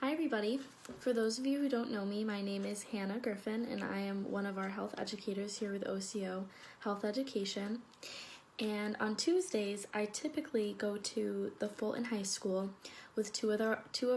Hi everybody. For those of you who don't know me, my name is Hannah Griffin and I am one of our health educators here with OCO Health Education. And on Tuesdays, I typically go to the Fulton High School with two of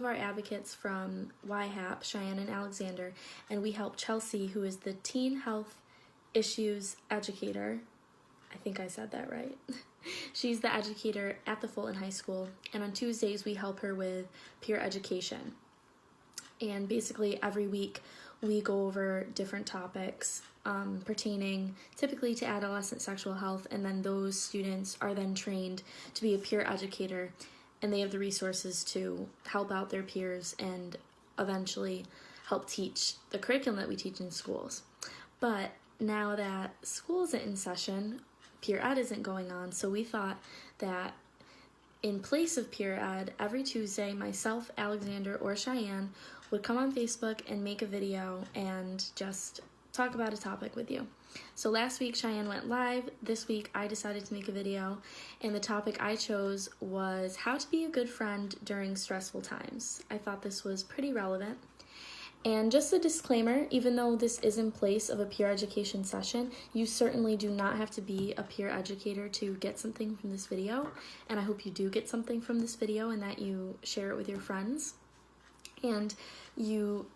our advocates from YHAP, Cheyanne and Alexander, and we help Chelsea, who is the Teen Health Issues Educator. I think I said that right. She's the educator at the Fulton High School, and on Tuesdays we help her with peer education. And basically every week we go over different topics pertaining typically to adolescent sexual health, and then those students are then trained to be a peer educator, and they have the resources to help out their peers and eventually help teach the curriculum that we teach in schools. But now that school isn't in session, peer ed isn't going on, so we thought that in place of peer ed, every Tuesday, myself, Alexander, or Cheyanne would come on Facebook and make a video and just talk about a topic with you. So last week, Cheyanne went live. This week, I decided to make a video, and the topic I chose was how to be a good friend during stressful times. I thought this was pretty relevant. And just a disclaimer, even though this is in place of a peer education session, you certainly do not have to be a peer educator to get something from this video. And I hope you do get something from this video and that you share it with your friends. And you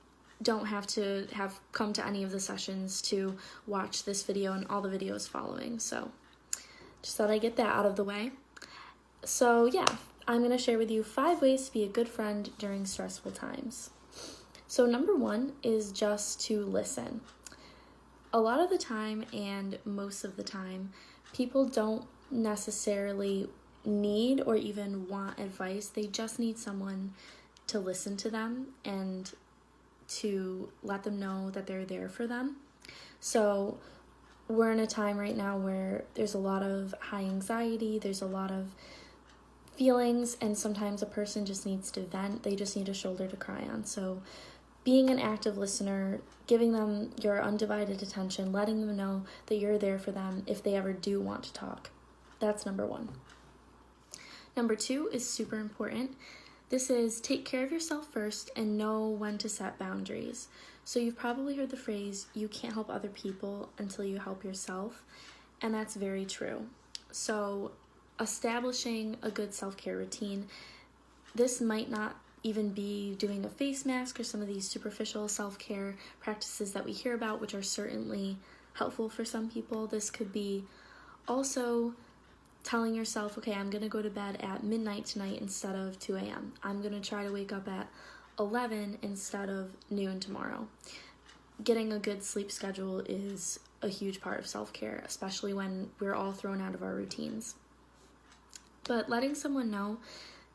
don't have to have come to any of the sessions to watch this video and all the videos following. So just thought I'd get that out of the way. So yeah, I'm going to share with you 5 ways to be a good friend during stressful times. So number 1 is just to listen. A lot of the time, and most of the time, people don't necessarily need or even want advice. They just need someone to listen to them and to let them know that they're there for them. So we're in a time right now where there's a lot of high anxiety, there's a lot of feelings, and sometimes a person just needs to vent. They just need a shoulder to cry on. So being an active listener, giving them your undivided attention, letting them know that you're there for them if they ever do want to talk. That's number 1. Number 2 is super important. This is take care of yourself first and know when to set boundaries. So you've probably heard the phrase, you can't help other people until you help yourself, and that's very true. So establishing a good self-care routine, this might not even be doing a face mask or some of these superficial self-care practices that we hear about, which are certainly helpful for some people. This could be also telling yourself, okay, I'm going to go to bed at midnight tonight instead of 2 a.m. I'm going to try to wake up at 11 instead of noon tomorrow. Getting a good sleep schedule is a huge part of self-care, especially when we're all thrown out of our routines. But letting someone know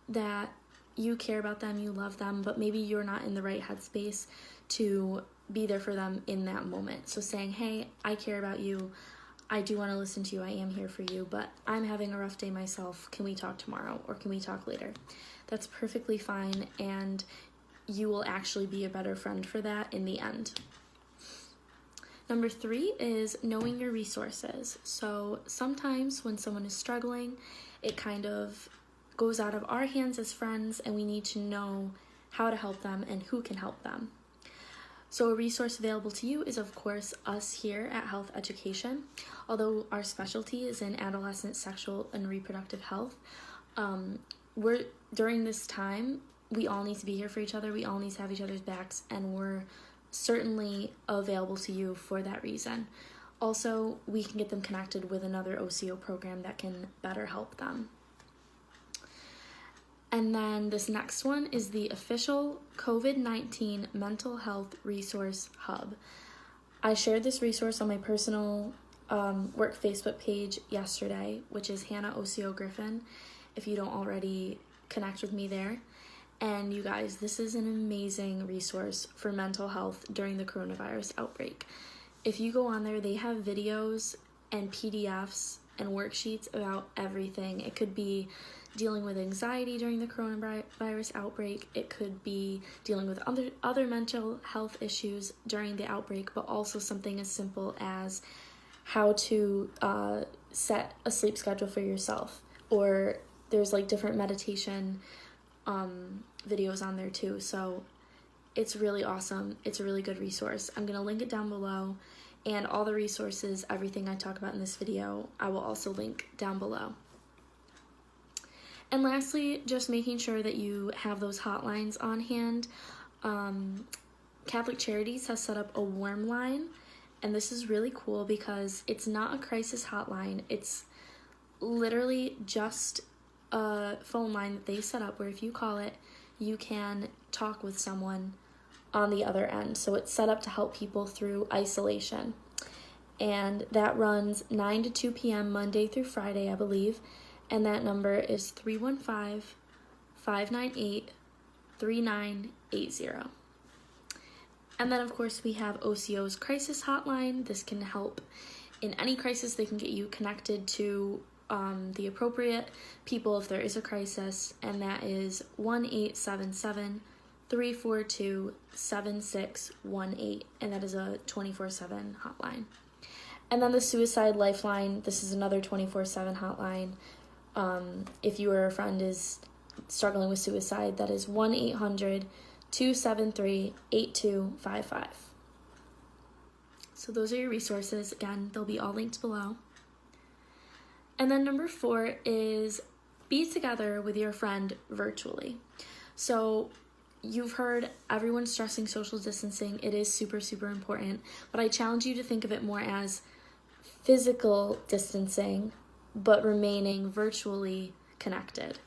that you care about them, you love them, but maybe you're not in the right headspace to be there for them in that moment. So saying, hey, I care about you, I do want to listen to you, I am here for you, but I'm having a rough day myself, can we talk tomorrow or can we talk later? That's perfectly fine, and you will actually be a better friend for that in the end. Number 3 is knowing your resources. So sometimes when someone is struggling, it kind of goes out of our hands as friends, and we need to know how to help them and who can help them. So a resource available to you is, of course, us here at Health Education. Although our specialty is in adolescent sexual and reproductive health, during this time, we all need to be here for each other, we all need to have each other's backs, and we're certainly available to you for that reason. Also, we can get them connected with another OCO program that can better help them. And then this next one is the official COVID-19 Mental Health Resource Hub. I shared this resource on my personal work Facebook page yesterday, which is Hannah OCO Griffin, if you don't already connect with me there. And you guys, this is an amazing resource for mental health during the coronavirus outbreak. If you go on there, they have videos and PDFs and worksheets about everything. It could be dealing with anxiety during the coronavirus outbreak. It could be dealing with other mental health issues during the outbreak, but also something as simple as how to set a sleep schedule for yourself. Or there's like different meditation videos on there too. So It's really awesome. It's a really good resource. I'm going to link it down below, and all the resources, everything I talk about in this video, I will also link down below. And lastly, just making sure that you have those hotlines on hand. Catholic Charities has set up a warm line, and this is really cool because it's not a crisis hotline. It's literally just a phone line that they set up where if you call it, you can talk with someone on the other end. So it's set up to help people through isolation. And that runs 9 to 2 p.m. Monday through Friday, I believe. And that number is 315-598-3980. And then, of course, we have OCO's crisis hotline. This can help in any crisis. They can get you connected to the appropriate people if there is a crisis. And that is 1-877-342-7618. And that is a 24/7 hotline. And then the suicide lifeline. This is another 24/7 hotline. If you or a friend is struggling with suicide, that is 1-800-273-8255. So those are your resources. Again, they'll be all linked below. And then number 4 is be together with your friend virtually. So you've heard everyone stressing social distancing. It is super, super important. But I challenge you to think of it more as physical distancing, but remaining virtually connected.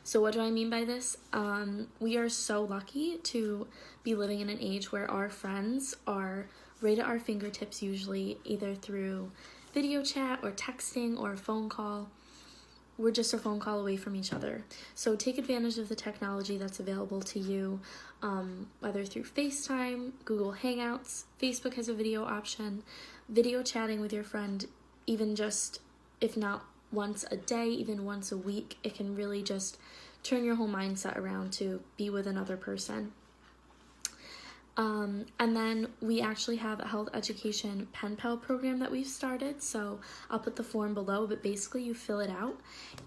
So what do I mean by this? We are so lucky to be living in an age where our friends are right at our fingertips, usually either through video chat or texting or a phone call. We're just a phone call away from each other. So take advantage of the technology that's available to you, whether through FaceTime, Google Hangouts, Facebook has a video option, video chatting with your friend, even just, if not once a day, even once a week. It can really just turn your whole mindset around to be with another person. And then we actually have a health education Penpal program that we've started. So I'll put the form below, but basically you fill it out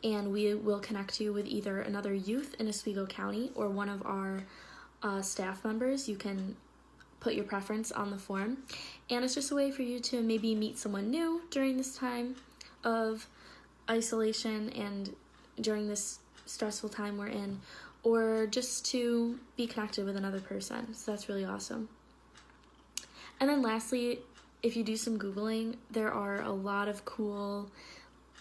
and we will connect you with either another youth in Oswego County or one of our staff members. You can put your preference on the form. And it's just a way for you to maybe meet someone new during this time of isolation and during this stressful time we're in, or just to be connected with another person. So that's really awesome. And then lastly, if you do some Googling, there are a lot of cool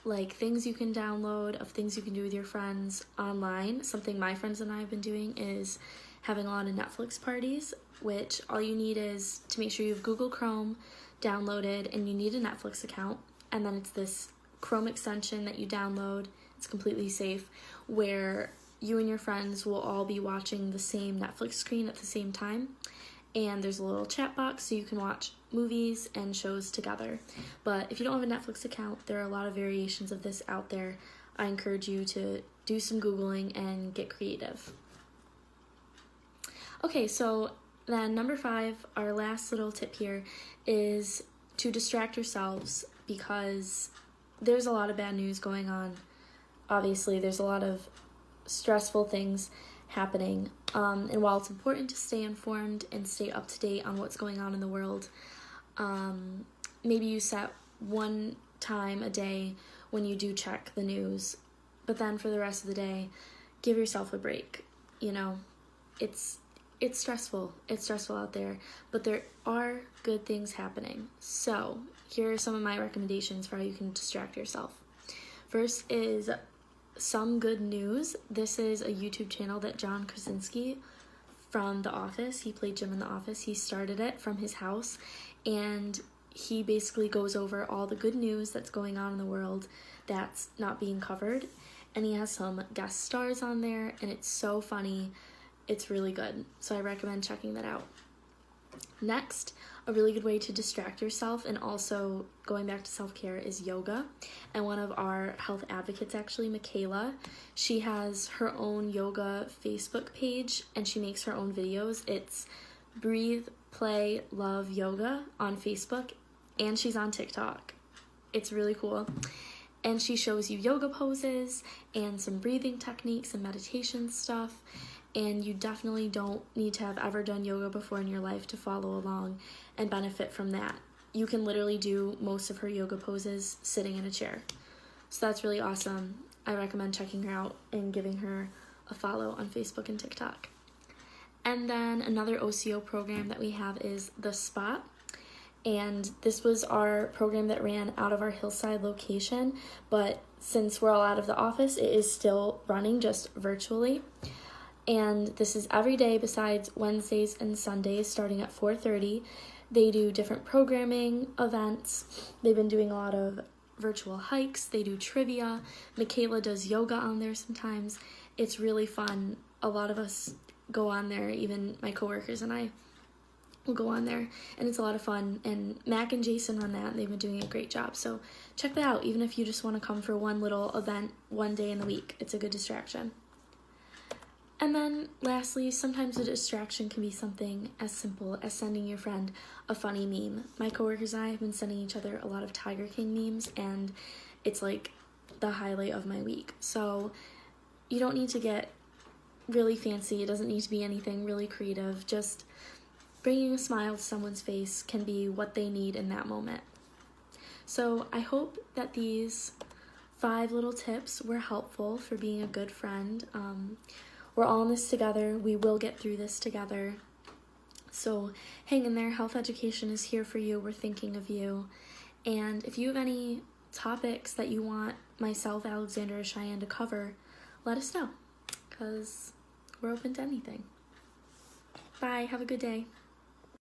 things you can download of things you can do with your friends online. Something my friends and I have been doing is having a lot of Netflix parties, which all you need is to make sure you have Google Chrome downloaded and you need a Netflix account. And then it's this Chrome extension that you download. It's completely safe, where you and your friends will all be watching the same Netflix screen at the same time. And there's a little chat box so you can watch movies and shows together. But if you don't have a Netflix account, there are a lot of variations of this out there. I encourage you to do some Googling and get creative. Okay, so then number 5, our last little tip here is to distract yourselves, because there's a lot of bad news going on. Obviously, there's a lot of stressful things happening. And while it's important to stay informed and stay up to date on what's going on in the world, maybe you set one time a day when you do check the news, but then for the rest of the day, give yourself a break. You know, it's stressful. It's stressful out there, but there are good things happening. So here are some of my recommendations for how you can distract yourself. First is some good news. This is a YouTube channel that John Krasinski from The Office, he played Jim in The Office, he started it from his house, and he basically goes over all the good news that's going on in the world that's not being covered, and he has some guest stars on there, and it's so funny. It's really good, so I recommend checking that out. Next, a really good way to distract yourself and also going back to self-care is yoga. And one of our health advocates, actually, Michaela, she has her own yoga Facebook page and she makes her own videos. It's Breathe, Play, Love Yoga on Facebook, and she's on TikTok. It's really cool. And she shows you yoga poses and some breathing techniques and meditation stuff. and you definitely don't need to have ever done yoga before in your life to follow along and benefit from that. You can literally do most of her yoga poses sitting in a chair. So that's really awesome. I recommend checking her out and giving her a follow on Facebook and TikTok. And then another OCO program that we have is The Spot. And this was our program that ran out of our Hillside location, but since we're all out of the office, it is still running just virtually. And this is every day besides Wednesdays and Sundays starting at 4:30. They do different programming events. They've been doing a lot of virtual hikes. They do trivia. Michaela does yoga on there sometimes. It's really fun. A lot of us go on there, even my coworkers and I will go on there, and it's a lot of fun. And Mac and Jason run that, and they've been doing a great job. So check that out, even if you just want to come for one little event one day in the week. It's a good distraction. And then lastly, sometimes a distraction can be something as simple as sending your friend a funny meme. My coworkers and I have been sending each other a lot of Tiger King memes, and it's like the highlight of my week. So you don't need to get really fancy. It doesn't need to be anything really creative. Just bringing a smile to someone's face can be what they need in that moment. So I hope that these 5 little tips were helpful for being a good friend. We're all in this together. We will get through this together. So hang in there. Health education is here for you. We're thinking of you. And if you have any topics that you want myself, Alexander, or Cheyanne to cover, let us know, because we're open to anything. Bye. Have a good day.